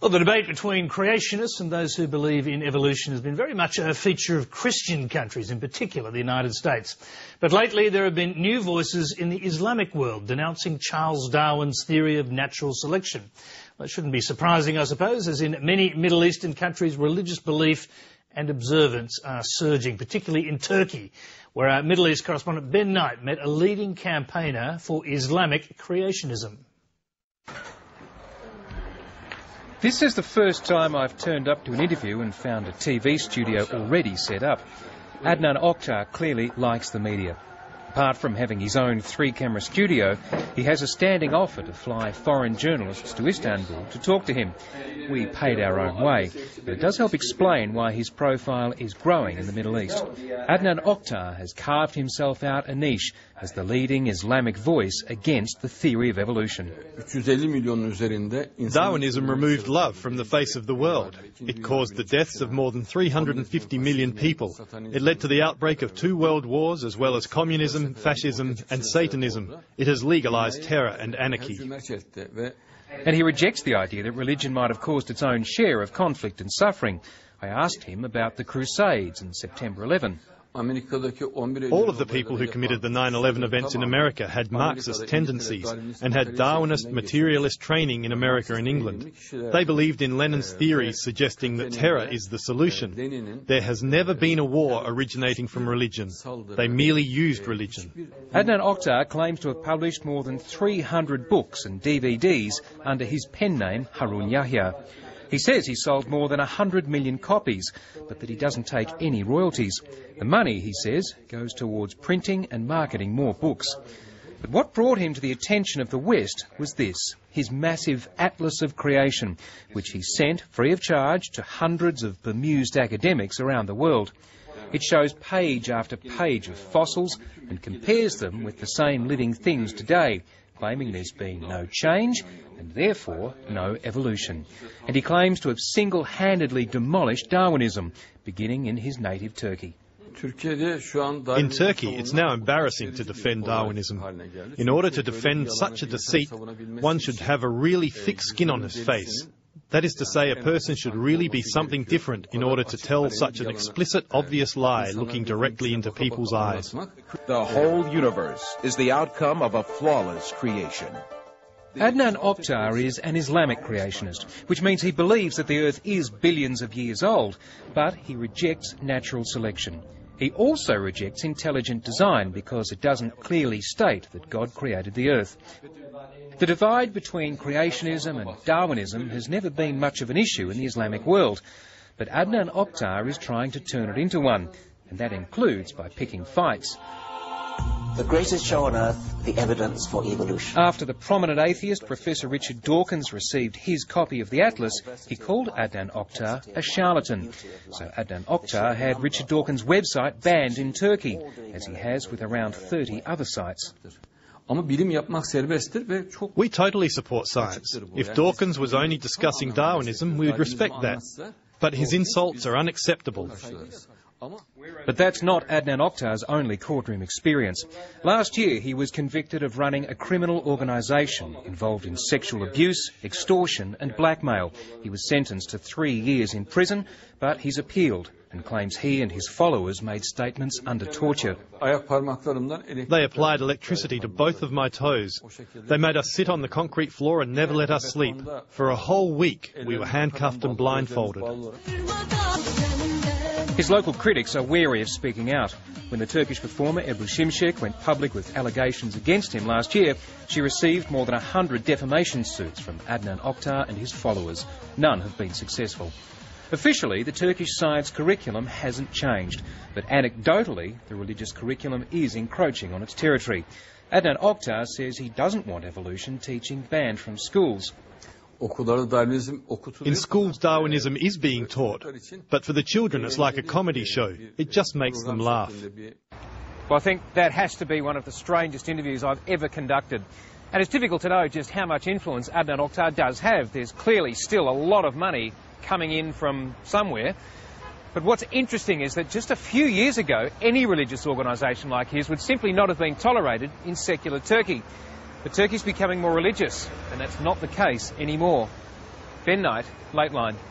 Well, the debate between creationists and those who believe in evolution has been very much a feature of Christian countries, in particular the United States. But lately there have been new voices in the Islamic world denouncing Charles Darwin's theory of natural selection. Well, it shouldn't be surprising, I suppose, as in many Middle Eastern countries, religious belief and observance are surging, particularly in Turkey, where our Middle East correspondent Ben Knight met a leading campaigner for Islamic creationism. This is the first time I've turned up to an interview and found a TV studio already set up. Adnan Oktar clearly likes the media. Apart from having his own 3-camera studio, he has a standing offer to fly foreign journalists to Istanbul to talk to him. We paid our own way, but it does help explain why his profile is growing in the Middle East. Adnan Oktar has carved himself out a niche as the leading Islamic voice against the theory of evolution. Darwinism removed love from the face of the world. It caused the deaths of more than 350 million people. It led to the outbreak of 2 world wars, as well as communism, fascism and Satanism. It has legalised terror and anarchy. And he rejects the idea that religion might have caused its own share of conflict and suffering. I asked him about the Crusades and September 11. All of the people who committed the 9/11 events in America had Marxist tendencies and had Darwinist materialist training in America and England. They believed in Lenin's theories suggesting that terror is the solution. There has never been a war originating from religion. They merely used religion. Adnan Oktar claims to have published more than 300 books and DVDs under his pen name Harun Yahya. He says he sold more than 100 million copies, but that he doesn't take any royalties. The money, he says, goes towards printing and marketing more books. But what brought him to the attention of the West was this, his massive Atlas of Creation, which he sent free of charge to hundreds of bemused academics around the world. It shows page after page of fossils and compares them with the same living things today, claiming there's been no change and therefore no evolution. And he claims to have single-handedly demolished Darwinism, beginning in his native Turkey. In Turkey, it's now embarrassing to defend Darwinism. In order to defend such a deceit, one should have a really thick skin on his face. That is to say, a person should really be something different in order to tell such an explicit, obvious lie looking directly into people's eyes. The whole universe is the outcome of a flawless creation. Adnan Oktar is an Islamic creationist, which means he believes that the Earth is billions of years old, but he rejects natural selection. He also rejects intelligent design because it doesn't clearly state that God created the Earth. The divide between creationism and Darwinism has never been much of an issue in the Islamic world, but Adnan Oktar is trying to turn it into one, and that includes by picking fights. The greatest show on earth, the evidence for evolution. After the prominent atheist Professor Richard Dawkins received his copy of the Atlas, he called Adnan Oktar a charlatan. So Adnan Oktar had Richard Dawkins' website banned in Turkey, as he has with around 30 other sites. We totally support science. If Dawkins was only discussing Darwinism, we would respect that. But his insults are unacceptable. But that's not Adnan Oktar's only courtroom experience. Last year he was convicted of running a criminal organisation involved in sexual abuse, extortion and blackmail. He was sentenced to 3 years in prison, but he's appealed and claims he and his followers made statements under torture. They applied electricity to both of my toes. They made us sit on the concrete floor and never let us sleep. For a whole week we were handcuffed and blindfolded. His local critics are wary of speaking out. When the Turkish performer Ebru Şimşek went public with allegations against him last year, she received more than 100 defamation suits from Adnan Oktar and his followers. None have been successful. Officially, the Turkish science curriculum hasn't changed, but anecdotally, the religious curriculum is encroaching on its territory. Adnan Oktar says he doesn't want evolution teaching banned from schools. In schools, Darwinism is being taught, but for the children it's like a comedy show. It just makes them laugh. Well, I think that has to be one of the strangest interviews I've ever conducted. And it's difficult to know just how much influence Adnan Oktar does have. There's clearly still a lot of money coming in from somewhere. But what's interesting is that just a few years ago, any religious organisation like his would simply not have been tolerated in secular Turkey. But Turkey's becoming more religious, and that's not the case anymore. Ben Knight, Lateline.